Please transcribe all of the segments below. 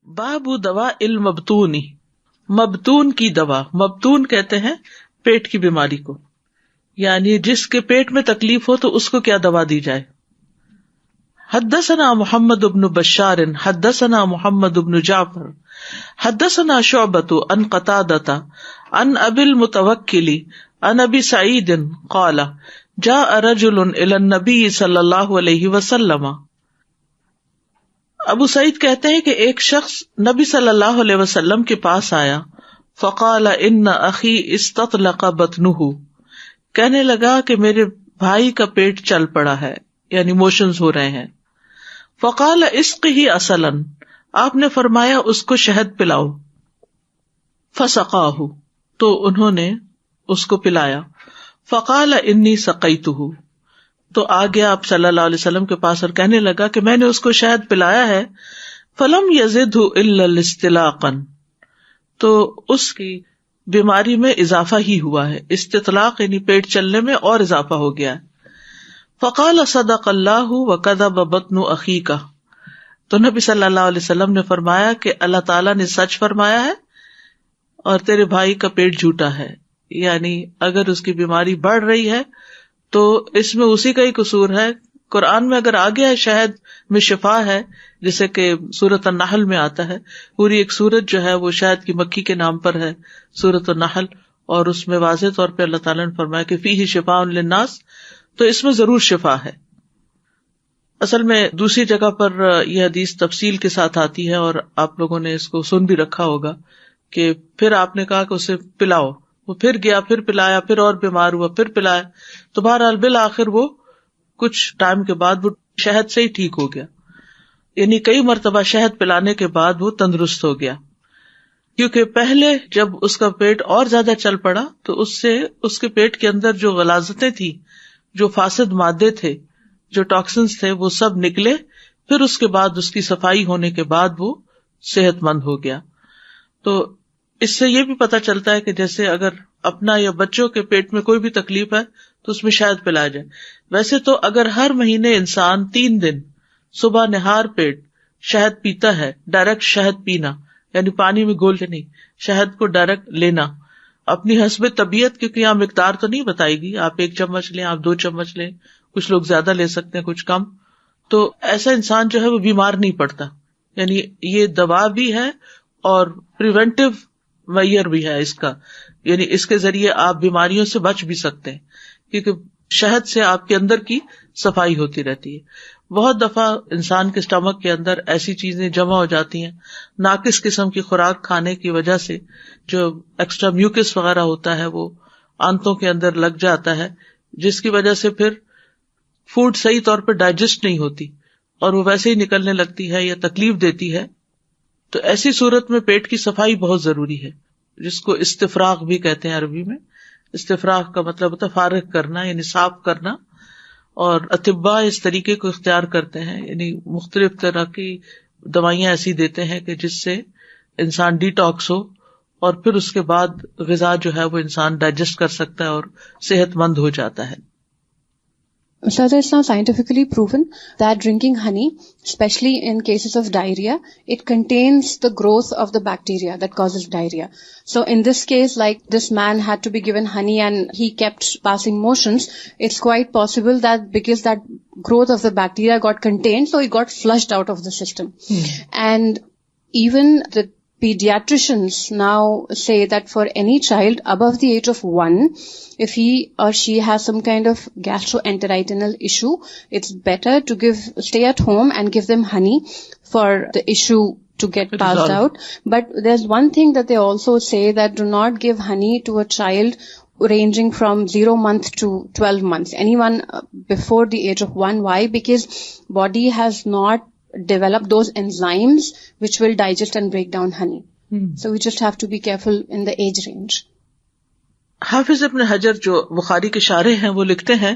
باب دوا المبتونی، مبتون کی دوا. مبتون کہتے ہیں پیٹ کی بیماری کو، یعنی جس کے پیٹ میں تکلیف ہو تو اس کو کیا دوا دی جائے. حدثنا محمد بن بشار حدثنا محمد بن جعفر حدثنا شعبۃ عن قتادۃ عن ابی المتوکل عن ابی سعید قال جاء رجل الى النبی صلی اللہ علیہ وسلم. ابو سعید کہتے ہیں کہ ایک شخص نبی صلی اللہ علیہ وسلم کے پاس آیا. فقال ان اخی استطلق بطنہ، کہنے لگا کہ میرے بھائی کا پیٹ چل پڑا ہے، یعنی موشنز ہو رہے ہیں. فقال اسقہ عسلا، آپ نے فرمایا اس کو شہد پلاؤ. فسقاہ، تو انہوں نے اس کو پلایا. فقال انی سقیتہ، تو آ گیا آپ صلی اللہ علیہ وسلم کے پاس اور کہنے لگا کہ میں نے اس کو شہد پلایا ہے. فلم یزدہ الا استلاقا، تو اس کی بیماری میں اضافہ ہی ہوا ہے. استطلاق یعنی پیٹ چلنے میں اور اضافہ ہو گیا ہے. فقال صدق اللہ وکذب بطن اخیک، تو نبی صلی اللہ علیہ وسلم نے فرمایا کہ اللہ تعالیٰ نے سچ فرمایا ہے اور تیرے بھائی کا پیٹ جھوٹا ہے. یعنی اگر اس کی بیماری بڑھ رہی ہے تو اس میں اسی کا ہی قصور ہے. قرآن میں اگر آ گیا ہے شہد میں شفا ہے، جیسے کہ سورۃ النحل میں آتا ہے، پوری ایک سورت جو ہے وہ شہد کی مکھی کے نام پر ہے، سورۃ النحل، اور اس میں واضح طور پہ اللہ تعالیٰ نے فرمایا کہ فیہ شفاء للناس، تو اس میں ضرور شفا ہے. اصل میں دوسری جگہ پر یہ حدیث تفصیل کے ساتھ آتی ہے اور آپ لوگوں نے اس کو سن بھی رکھا ہوگا کہ پھر آپ نے کہا کہ اسے پلاؤ، وہ پھر گیا، پھر پلایا، پھر اور بیمار ہوا، پھر پلایا، تو بہرحال بالآخر وہ کچھ ٹائم کے بعد وہ شہد سے ہی ٹھیک ہو گیا. یعنی کئی مرتبہ شہد پلانے کے بعد وہ تندرست ہو گیا، کیونکہ پہلے جب اس کا پیٹ اور زیادہ چل پڑا تو اس سے اس کے پیٹ کے اندر جو غلاظتیں تھی، جو فاسد مادے تھے، جو ٹاکسنز تھے، وہ سب نکلے. پھر اس کے بعد اس کی صفائی ہونے کے بعد وہ صحت مند ہو گیا. تو اس سے یہ بھی پتہ چلتا ہے کہ جیسے اگر اپنا یا بچوں کے پیٹ میں کوئی بھی تکلیف ہے تو اس میں شہد پلایا جائے. ویسے تو اگر ہر مہینے انسان 3 دن صبح نہار پیٹ شہد پیتا ہے، ڈائریکٹ شہد پینا، یعنی پانی میں گھول کے نہیں، شہد کو ڈائریکٹ لینا اپنی حسب طبیعت، کیونکہ یہاں مقدار تو نہیں بتائی گی، آپ 1 چمچ لیں، آپ 2 چمچ لیں، کچھ لوگ زیادہ لے سکتے ہیں، کچھ کم. تو ایسا انسان جو ہے وہ بیمار نہیں پڑتا. یعنی یہ دوا بھی ہے اور پریونٹیو میئر بھی ہے اس کا، یعنی اس کے ذریعے آپ بیماریوں سے بچ بھی سکتے ہیں، کیونکہ شہد سے آپ کے اندر کی صفائی ہوتی رہتی ہے. بہت دفعہ انسان کے اسٹمک کے اندر ایسی چیزیں جمع ہو جاتی ہیں ناقص قسم کی خوراک کھانے کی وجہ سے، جو ایکسٹرا میوکس وغیرہ ہوتا ہے وہ آنتوں کے اندر لگ جاتا ہے، جس کی وجہ سے پھر فوڈ صحیح طور پہ ڈائجسٹ نہیں ہوتی اور وہ ویسے ہی نکلنے لگتی ہے یا تکلیف دیتی ہے. تو ایسی صورت میں پیٹ کی صفائی بہت ضروری ہے، جس کو استفراغ بھی کہتے ہیں عربی میں. استفراغ کا مطلب ہوتا ہے فارغ کرنا، یعنی صاف کرنا. اور اطباء اس طریقے کو اختیار کرتے ہیں، یعنی مختلف طرح کی دوائیاں ایسی دیتے ہیں کہ جس سے انسان ڈی ٹاکس ہو اور پھر اس کے بعد غذا جو ہے وہ انسان ڈائجسٹ کر سکتا ہے اور صحت مند ہو جاتا ہے. So it's now scientifically proven that drinking honey, especially in cases of diarrhea, it contains the growth of the bacteria that causes diarrhea. So in this case, like this man had to be given honey and he kept passing motions, it's quite possible that because that growth of the bacteria got contained, so it got flushed out of the system. And even the pediatricians now say that for any child above the age of 1, if he or she has some kind of gastroenteritis issue, it's better to stay at home and give them honey for the issue to get passed out. But there's one thing that they also say, that do not give honey to a child ranging from 0 month to 12 months. Anyone before the age of 1. Why? Because body has not develop those enzymes which will digest and break down honey. So we just have to be careful in the age range. حافظ ابن حجر جو بخاری کے شارح ہیں وہ لکھتے ہیں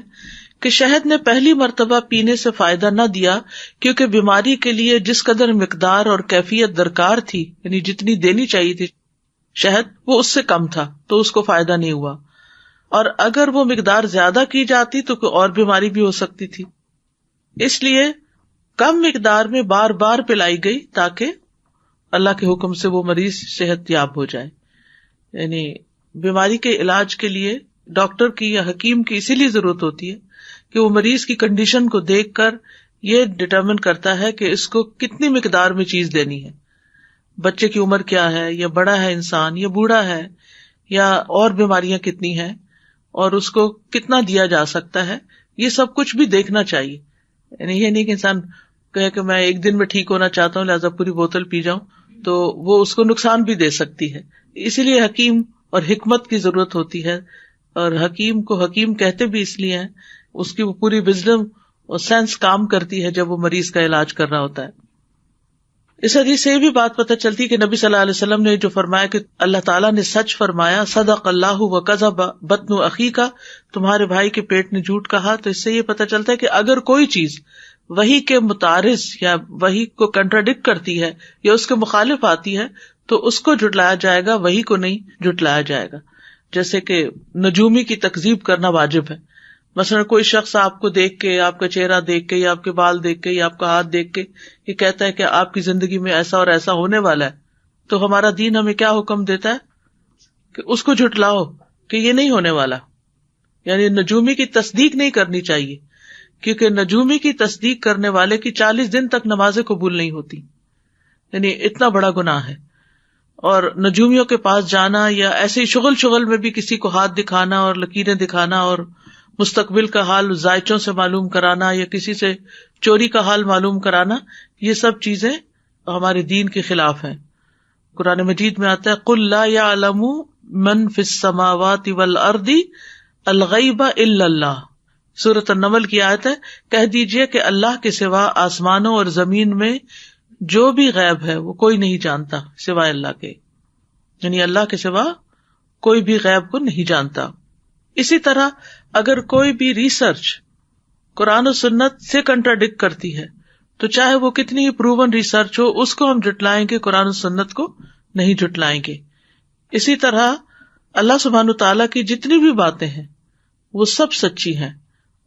کہ شہد نے پہلی مرتبہ پینے سے فائدہ نہ دیا، کیونکہ بیماری کے لیے جس قدر مقدار اور کیفیت درکار تھی، یعنی جتنی دینی چاہیے تھی شہد، وہ اس سے کم تھا، تو اس کو فائدہ نہیں ہوا. اور اگر وہ مقدار زیادہ کی جاتی تو کوئی اور بیماری بھی ہو سکتی تھی. اس لیے کم مقدار میں بار بار پلائی گئی تاکہ اللہ کے حکم سے وہ مریض صحت یاب ہو جائے. یعنی بیماری کے علاج کے لیے ڈاکٹر کی یا حکیم کی اسی لیے ضرورت ہوتی ہے کہ وہ مریض کی کنڈیشن کو دیکھ کر یہ ڈٹرمن کرتا ہے کہ اس کو کتنی مقدار میں چیز دینی ہے. بچے کی عمر کیا ہے, یا بڑا ہے انسان, یا بوڑھا ہے, یا اور بیماریاں کتنی ہیں, اور اس کو کتنا دیا جا سکتا ہے, یہ سب کچھ بھی دیکھنا چاہیے. یعنی یہ نہیں کہ انسان کہے کہ میں ایک دن میں ٹھیک ہونا چاہتا ہوں لہٰذا پوری بوتل پی جاؤں, تو وہ اس کو نقصان بھی دے سکتی ہے. اسی لیے حکیم اور حکمت کی ضرورت ہوتی ہے, اور حکیم کو حکیم کہتے بھی اس لیے ہیں, اس کی وہ پوری وزڈم اور سینس کام کرتی ہے جب وہ مریض کا علاج کر رہا ہوتا ہے. اس حدیث سے یہ بھی بات پتہ چلتی کہ نبی صلی اللہ علیہ وسلم نے جو فرمایا کہ اللہ تعالیٰ نے سچ فرمایا, صدق اللہ وکذب بطن اخیک, تمہارے بھائی کے پیٹ نے جھوٹ کہا. تو اس سے یہ پتہ چلتا ہے کہ اگر کوئی چیز وحی کے متعارض یا وحی کو کنٹراڈکٹ کرتی ہے یا اس کے مخالف آتی ہے تو اس کو جھٹلایا جائے گا, وحی کو نہیں جھٹلایا جائے گا. جیسے کہ نجومی کی تکذیب کرنا واجب ہے. مثلا کوئی شخص آپ کو دیکھ کے, آپ کا چہرہ دیکھ کے, یا آپ کے بال دیکھ کے, یا آپ کا ہاتھ دیکھ کے یہ کہتا ہے کہ آپ کی زندگی میں ایسا اور ایسا ہونے والا ہے, تو ہمارا دین ہمیں کیا حکم دیتا ہے کہ اس کو جھٹلاؤ کہ یہ نہیں ہونے والا. یعنی نجومی کی تصدیق نہیں کرنی چاہیے, کیونکہ نجومی کی تصدیق کرنے والے کی 40 دن تک نمازیں قبول نہیں ہوتی. یعنی اتنا بڑا گناہ ہے. اور نجومیوں کے پاس جانا یا ایسے ہی شغل میں بھی کسی کو ہاتھ دکھانا اور لکیریں دکھانا اور مستقبل کا حال ذائچوں سے معلوم کرانا یا کسی سے چوری کا حال معلوم کرانا, یہ سب چیزیں ہمارے دین کے خلاف ہیں. قرآن مجید میں آتا ہے قل لا یعلم من فی السماوات والارض الغیب الا اللہ. سورۃ النمل کی آیت ہے, کہہ دیجئے کہ اللہ کے سوا آسمانوں اور زمین میں جو بھی غیب ہے وہ کوئی نہیں جانتا سوائے اللہ کے. یعنی اللہ کے سوا کوئی بھی غیب کو نہیں جانتا. اسی طرح اگر کوئی بھی ریسرچ قرآن و سنت سے کنٹراڈکٹ کرتی ہے تو چاہے وہ کتنی ہی پروون ریسرچ ہو, اس کو ہم جھٹلائیں گے, قرآن و سنت کو نہیں جھٹلائیں گے. اسی طرح اللہ سبحانہ تعالیٰ کی جتنی بھی باتیں ہیں وہ سب سچی ہیں.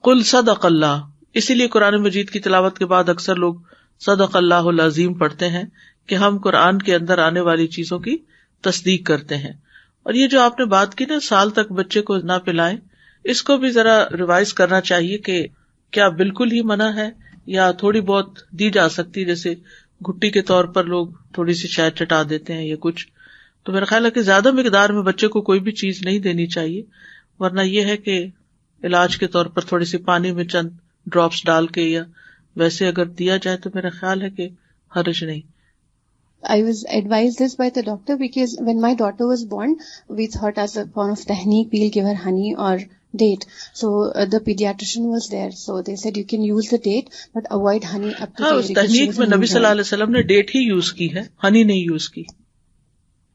قل صدق اللہ. اسی لیے قرآن مجید کی تلاوت کے بعد اکثر لوگ صدق اللہ العظیم پڑھتے ہیں کہ ہم قرآن کے اندر آنے والی چیزوں کی تصدیق کرتے ہیں. اور یہ جو آپ نے بات کی نا سال تک بچے کو نہ پلائیں, اس کو بھی ذرا ریوائز کرنا چاہیے کہ کیا بالکل ہی منع ہے یا تھوڑی بہت دی جا سکتی, جیسے گھٹی کے طور پر لوگ تھوڑی سی شاید چٹا دیتے ہیں یا کچھ. تو میرا خیال ہے کہ زیادہ مقدار میں بچے کو کوئی بھی چیز نہیں دینی چاہیے, ورنہ یہ ہے کہ علاج کے طور پر تھوڑی سی پانی میں چند ڈراپس ڈال کے یا ویسے اگر دیا جائے تو میرا خیال ہے کہ حرج نہیں. I was advised this by the doctor because when my daughter was born, we thought as a form of technique we'll give her honey or date. So the pediatrician was there. So they said you can use the date but avoid honey up to ہاں, date. اس تحنیک میں نبی صلی اللہ علیہ وسلم نے date ہی use کی ہے, honey نہیں یوز کی,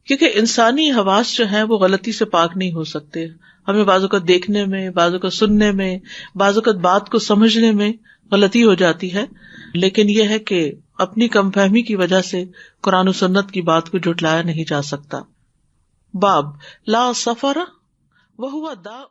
کیونکہ انسانی حواس جو ہیں وہ غلطی سے پاک نہیں ہو سکتے. ہمیں بعض اوقات دیکھنے میں, بعض اوقات سننے میں, بعض اوقات بات کو سمجھنے میں غلطی ہو جاتی ہے, لیکن یہ ہے کہ اپنی کم فہمی کی وجہ سے قرآن و سنت کی بات کو جھٹلایا نہیں جا سکتا. باب لا سفر وہو داء